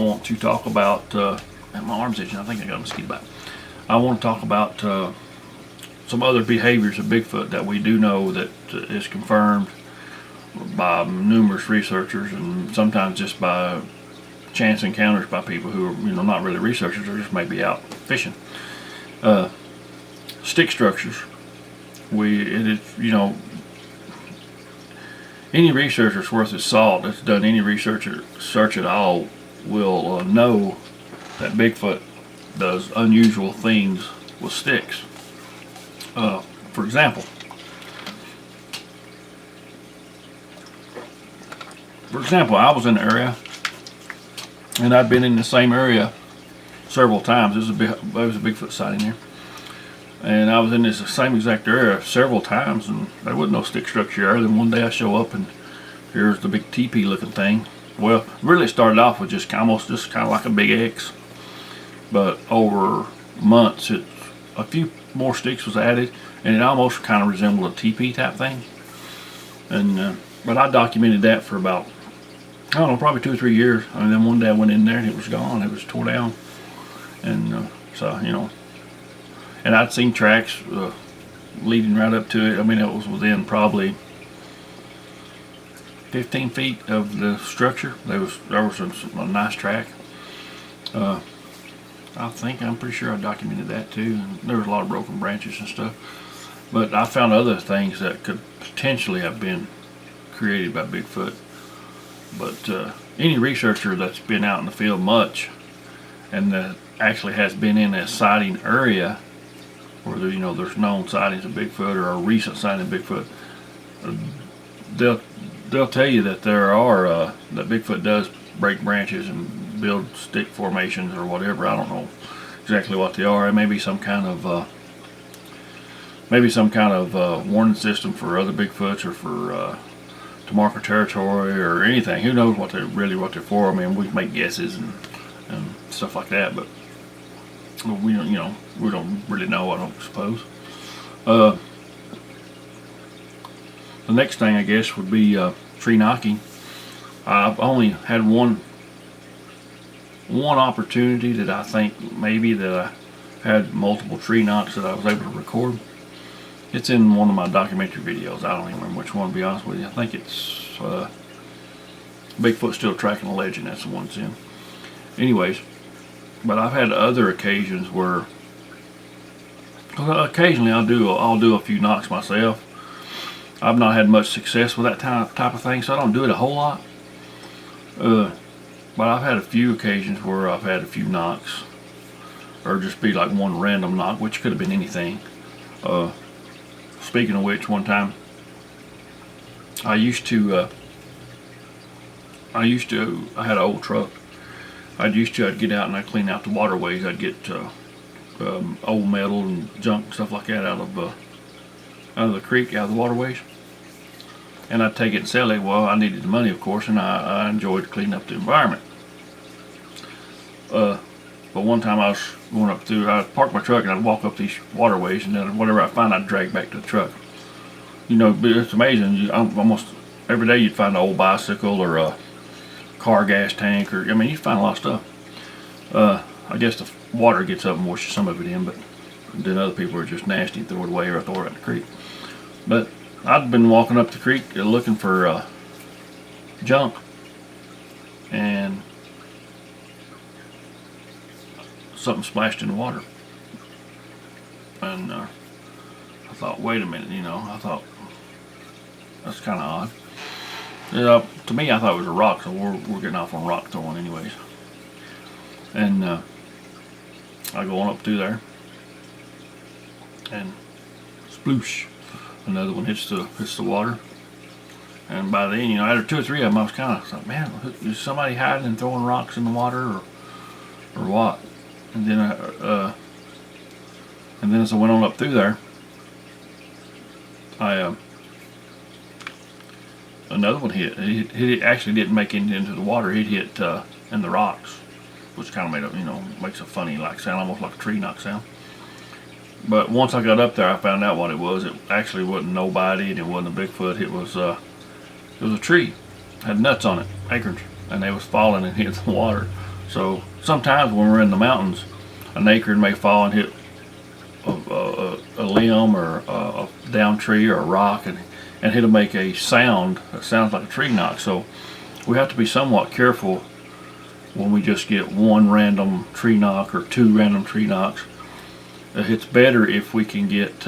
want to talk about, and my arm's itching, I think I got a mosquito bite. I want to talk about some other behaviors of Bigfoot that we do know that is confirmed by numerous researchers, and sometimes just by chance encounters by people who are, not really researchers, or just maybe out fishing. Stick structures. Any researcher worth his salt that's done any search at all will know that Bigfoot does unusual things with sticks. For example, I was in the area, and I'd been in the same area several times. There was a Bigfoot sighting here, and I was in this same exact area several times, and there wasn't no stick structure there. Then one day I show up, and here's the big teepee looking thing. Well, really it started off with just kind of like a big X, but over months, a few more sticks was added, and it almost kind of resembled a teepee type thing. And but I documented that for about, I don't know, probably 2 or 3 years. And then one day I went in there and it was gone. It was tore down. And and I'd seen tracks leading right up to it. I mean, it was within probably 15 feet of the structure. There was a nice track. I'm pretty sure I documented that too. And there was a lot of broken branches and stuff. But I found other things that could potentially have been created by Bigfoot. But any researcher that's been out in the field much, and that actually has been in a sighting area where there's known sightings of Bigfoot or a recent sighting of Bigfoot, they'll tell you that that Bigfoot does break branches and build stick formations or whatever. I don't know exactly what they are. It may be some kind of warning system for other Bigfoots, or for to mark a territory or anything. Who knows what they're for? I mean, we make guesses and stuff like that, but we don't really know, I don't suppose. The next thing, I guess, would be tree knocking. I've only had one opportunity that I think maybe that I had multiple tree knocks that I was able to record. It's in one of my documentary videos. I don't even remember which one, to be honest with you. I think it's Bigfoot Still Tracking a Legend. That's the one it's in. Anyways, but I've had other occasions where occasionally I'll do a few knocks myself. I've not had much success with that type of thing, so I don't do it a whole lot. But I've had a few occasions where I've had a few knocks, or just be like one random knock, which could have been anything. Speaking of which, one time I had an old truck. I'd get out and I'd clean out the waterways. I'd get old metal and junk and stuff like that out of the creek, out of the waterways, and I'd take it and sell it. Well, I needed the money, of course, and I enjoyed cleaning up the environment. But one time I was going up through, I'd park my truck and I'd walk up these waterways, and then whatever I find I'd drag back to the truck. It's amazing. Almost every day you'd find an old bicycle or a car gas tank, or you'd find a lot of stuff. I guess the water gets up and washes some of it in, but then other people are just nasty and throw it away, or throw it in the creek. But I'd been walking up the creek looking for junk, and something splashed in the water, and I thought, wait a minute, I thought, that's kind of odd. To me, I thought it was a rock, so we're getting off on rock throwing anyways. And I go on up through there, and sploosh, another one hits the water. And by then, after 2 or 3 of them, I was kind of thought, man, is somebody hiding and throwing rocks in the water, or what? And then as I went on up through there, another one hit. It actually didn't make it into the water. It hit in the rocks, which kind of makes a funny sound, almost like a tree knock sound. But once I got up there, I found out what it was. It actually wasn't nobody, and it wasn't a Bigfoot. It was a tree. It had nuts on it, acorns, and they was falling and hitting the water. So sometimes when we're in the mountains, an acorn may fall and hit a limb or a down tree or a rock, and it'll make a sound that sounds like a tree knock. So we have to be somewhat careful when we just get one random tree knock or two random tree knocks. It's better if we can get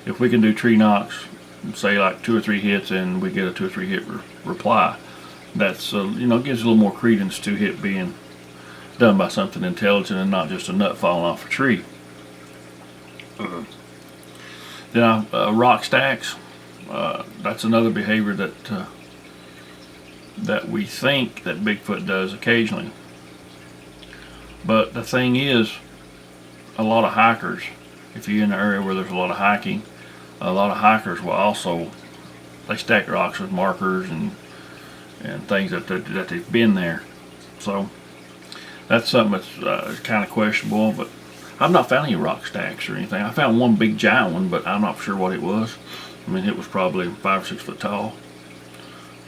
if we can do tree knocks, say like 2 or 3 hits, and we get a 2 or 3 hit reply. That's you know, gives a little more credence to it being done by something intelligent and not just a nut falling off a tree. Then rock stacks. That's another behavior that we think that Bigfoot does occasionally. But the thing is, a lot of hikers, if you're in an area where there's a lot of hiking, a lot of hikers will also, they stack rocks with markers and things that they've been there. So that's something that's kind of questionable, but I've not found any rock stacks or anything. I found one big giant one, but I'm not sure what it was. I mean, it was probably 5 or 6 foot tall.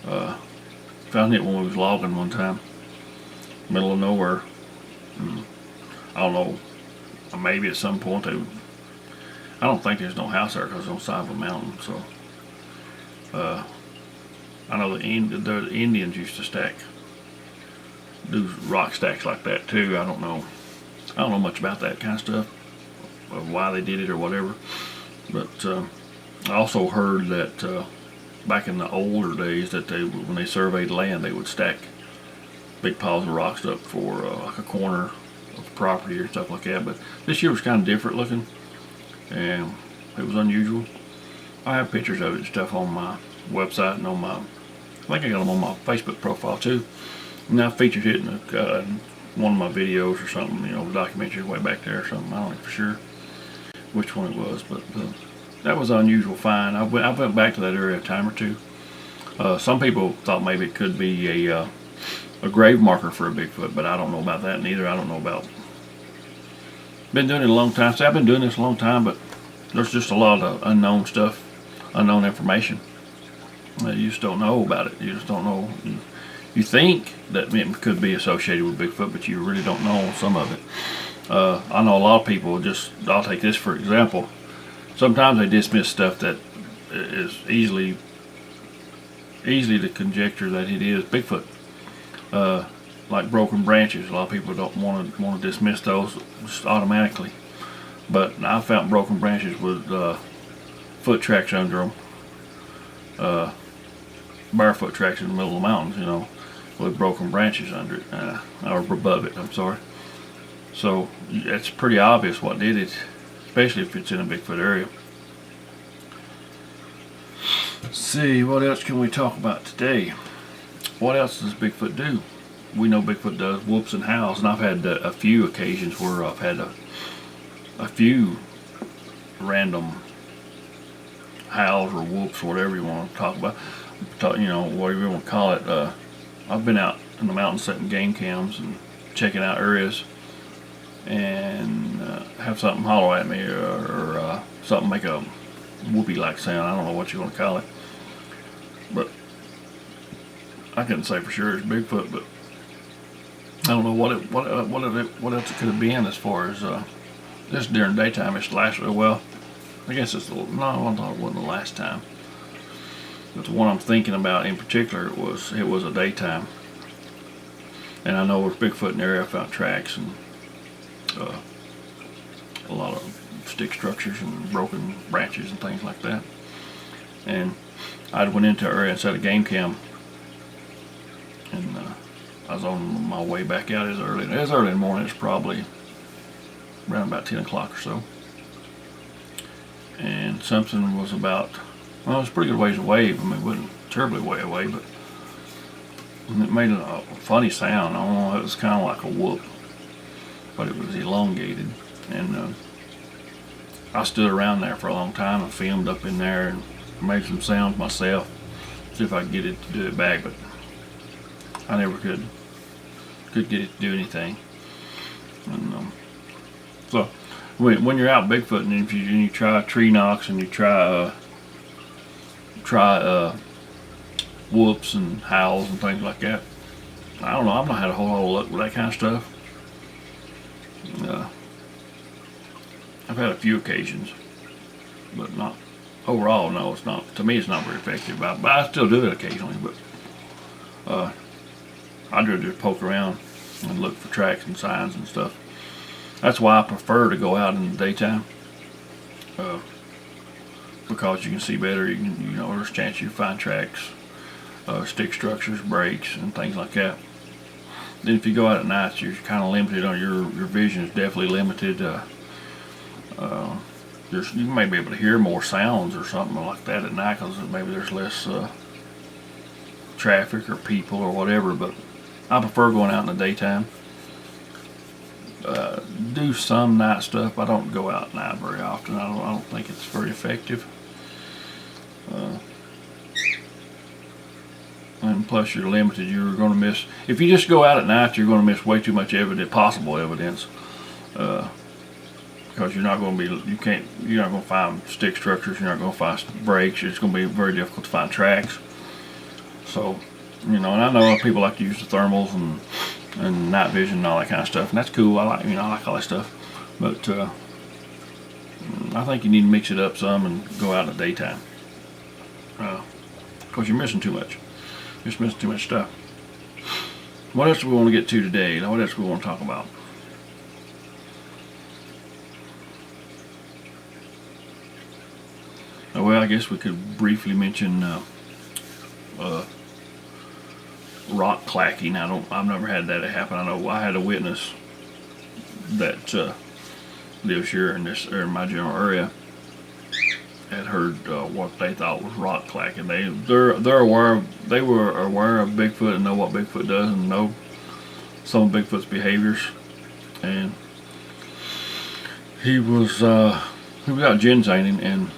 Found it when we was logging one time, middle of nowhere. I don't know, maybe at some point I don't think there's no house there because it's on the side of a mountain. So I know the Indians used to do rock stacks like that too. I don't know much about that kind of stuff, of why they did it or whatever. But I also heard that back in the older days that when they surveyed land, they would stack big piles of rocks up for like a corner of property or stuff like that. But this year was kind of different looking, and it was unusual. I have pictures of it and stuff on my website and on my, I think I got them on my Facebook profile too. And I featured it in one of my videos or something, you know, the documentary way back there or something. I don't know for sure which one it was, but that was an unusual find. I went back to that area a time or two. Some people thought maybe it could be a grave marker for a Bigfoot, but I don't know about that neither. I don't know about. Been doing it a long time. See, I've been doing this a long time, but there's just a lot of unknown stuff, unknown information. You just don't know about it. You just don't know. You think that it could be associated with Bigfoot, but you really don't know some of it. I know a lot of people I'll take this for example. Sometimes they dismiss stuff that is easily to conjecture that it is Bigfoot. Like broken branches, a lot of people don't want to dismiss those just automatically. But I found broken branches with foot tracks under them, barefoot tracks in the middle of the mountains, you know, with broken branches under it, or above it. I'm sorry. So it's pretty obvious what did it, especially if it's in a Bigfoot area. Let's see, what else can we talk about today? What else does Bigfoot do? We know Bigfoot does whoops and howls, and I've had a few occasions where I've had a few random howls or whoops or whatever you want to talk about. You know, whatever you want to call it. I've been out in the mountains setting game cams and checking out areas, and have something hollow at me or something make a whoopee like sound. I don't know what you want to call it, but I couldn't say for sure it's Bigfoot. But I don't know what else it could have been as far as this during daytime. It's last well, I guess it's no, I thought it wasn't the last time. But the one I'm thinking about in particular, it was a daytime. And I know with Bigfoot in the area, I found tracks and a lot of stick structures and broken branches and things like that. And I went into an area and set a game cam, and I was on my way back out. It was early in the morning. It's probably around about 10 o'clock or so. And something was about, well, it was a pretty good ways away. I mean, it wasn't terribly way away, but it made a funny sound. I don't know, it was kind of like a whoop, but it was elongated. And I stood around there for a long time and filmed up in there and made some sounds myself, see if I could get it to do it back, but I never could get it to do anything. And so when you're out Bigfooting, and if you try tree knocks and you try whoops and howls and things like that, I don't know. I've not had a whole lot of luck with that kind of stuff. I've had a few occasions, but not overall. No, it's not. To me, it's not very effective. But I still do it occasionally. But I'd rather just poke around and look for tracks and signs and stuff. That's why I prefer to go out in the daytime, because you can see better. You know, there's a chance you find tracks, stick structures, breaks, and things like that. Then if you go out at night, you're kind of limited on your vision is definitely limited. You may be able to hear more sounds or something like that at night because maybe there's less traffic or people or whatever. But I prefer going out in the daytime. Do some night stuff. I don't go out at night very often. I don't think it's very effective. And plus you're limited. You're going to miss, if you just go out at night, you're going to miss way too much possible evidence, because you're not going to be, you're not going to find stick structures, you're not going to find breaks. It's going to be very difficult to find tracks. So, you know, and I know people like to use the thermals and night vision and all that kind of stuff, and that's cool. I like all that stuff, but I think you need to mix it up some and go out in the daytime, because you're missing too much. Just missing too much stuff. What else do we want to get to today? What else do we want to talk about? Well, I guess we could briefly mention rock clacking. I've never had that happen. I know I had a witness that lives here in my general area had heard what they thought was rock clacking. They were aware of Bigfoot and know what Bigfoot does and know some of Bigfoot's behaviors. And he was out ginsenging, and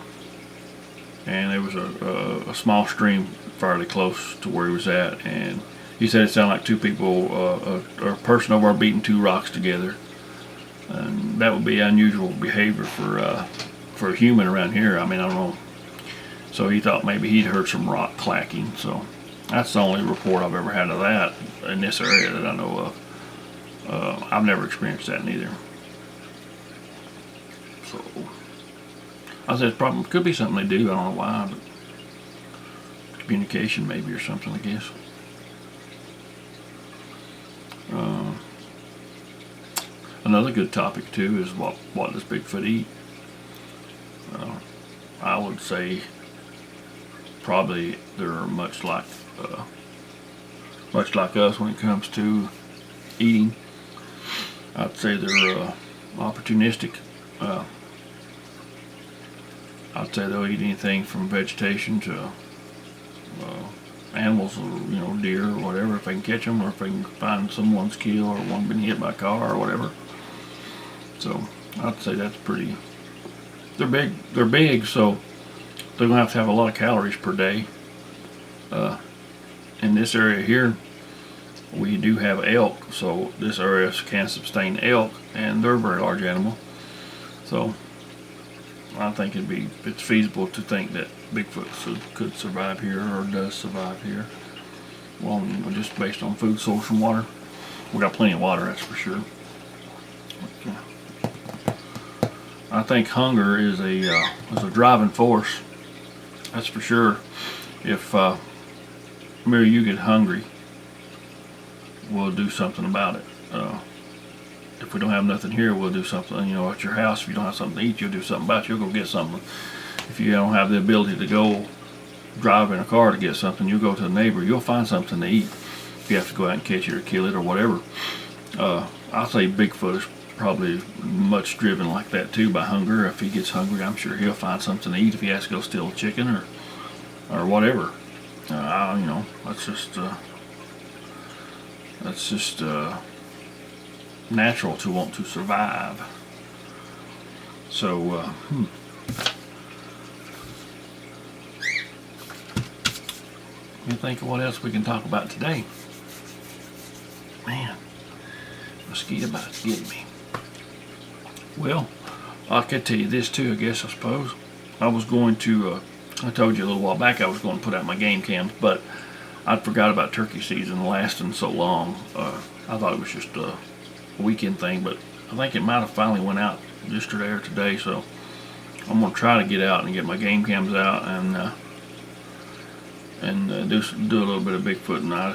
there was a small stream fairly close to where he was at, and he said it sounded like two people, or a person over there beating two rocks together, and that would be unusual behavior for a human around here. I mean, I don't know. So he thought maybe he'd heard some rock clacking. So that's the only report I've ever had of that in this area that I know of. I've never experienced that neither. So I said, probably could be something they do. I don't know why, but communication maybe or something, I guess. Another good topic too is what does Bigfoot eat? I would say probably they're much like us when it comes to eating. I'd say they're opportunistic. I'd say they'll eat anything from vegetation to animals, or deer or whatever, if they can catch them, or if they can find someone's kill or one been hit by a car or whatever. So I'd say that's pretty. They're big, so they're gonna have to have a lot of calories per day. In this area here, we do have elk, so this area can sustain elk, and they're a very large animal. So I think it's feasible to think that Bigfoot could survive here, or does survive here. Well, just based on food source and water. We got plenty of water, that's for sure. But, I think hunger is a driving force. That's for sure. If Mary, you get hungry, we'll do something about it. If we don't have nothing here, we'll do something. At your house, if you don't have something to eat, you'll do something about it. You'll go get something. If you don't have the ability to go drive in a car to get something, you'll go to the neighbor. You'll find something to eat. If you have to go out and catch it or kill it or whatever. I'll say Bigfoot is probably much driven like that too by hunger. If he gets hungry, I'm sure he'll find something to eat if he has to go steal a chicken or whatever. That's just natural to want to survive. So let me think of what else we can talk about today. Man, mosquito bites getting me. Well, I could tell you this too, I suppose. I was going to, I told you a little while back I was going to put out my game cams, but I forgot about turkey season lasting so long. I thought it was just a weekend thing, but I think it might have finally went out yesterday or today. So I'm gonna try to get out and get my game cams out and do a little bit of Bigfoot. And I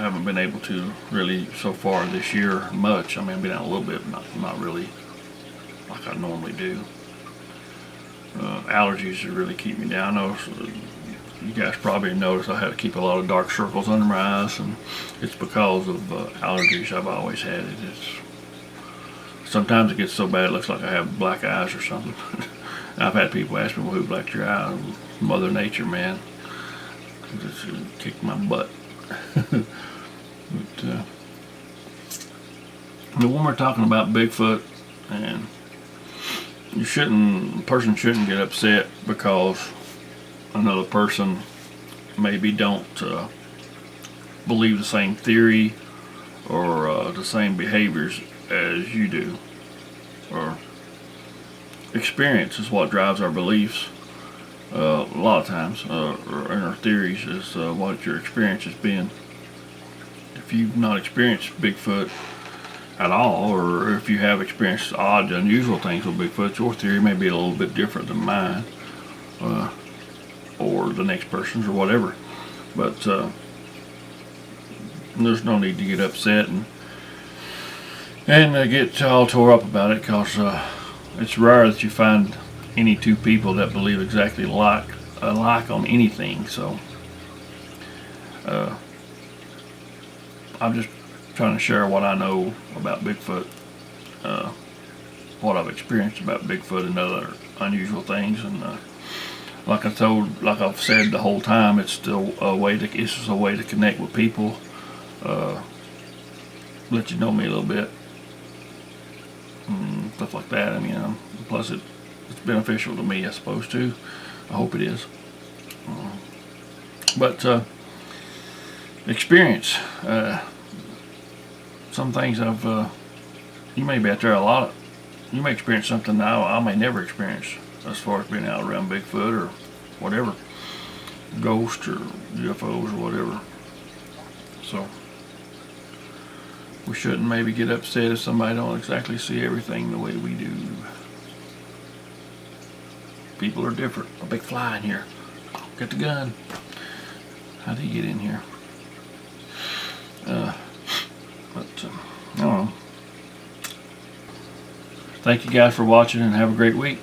haven't been able to really so far this year much. I mean, I've been out a little bit, not really like I normally do. Allergies really keep me down. I know you guys probably noticed I had to keep a lot of dark circles under my eyes, and it's because of allergies I've always had. Sometimes it gets so bad it looks like I have black eyes or something. I've had people ask me, well, who blacked your eye? Mother Nature, man. It just kicked my butt. But when we're talking about Bigfoot, and a person shouldn't get upset because another person maybe don't believe the same theory or the same behaviors as you do. Or experience is what drives our beliefs a lot of times, or in our theories is what your experience has been. If you've not experienced Bigfoot at all, or if you have experienced odd, unusual things with Bigfoot, your theory may be a little bit different than mine, or the next person's, or whatever. But there's no need to get upset and get all tore up about it, because it's rare that you find any two people that believe exactly alike on anything. So I'm just trying to share what I know about Bigfoot, what I've experienced about Bigfoot and other unusual things. And like I've said the whole time, it's still it's just a way to connect with people, let you know me a little bit, and stuff like that. I mean, plus it's beneficial to me, I suppose, too. I hope it is. But experience. Some things you may be out there you may experience something now I may never experience, as far as being out around Bigfoot or whatever, ghosts or UFOs or whatever. So we shouldn't maybe get upset if somebody don't exactly see everything the way we do. People are different. A big fly in here. Get the gun. How do you get in here? I don't know. Thank you guys for watching, and have a great week.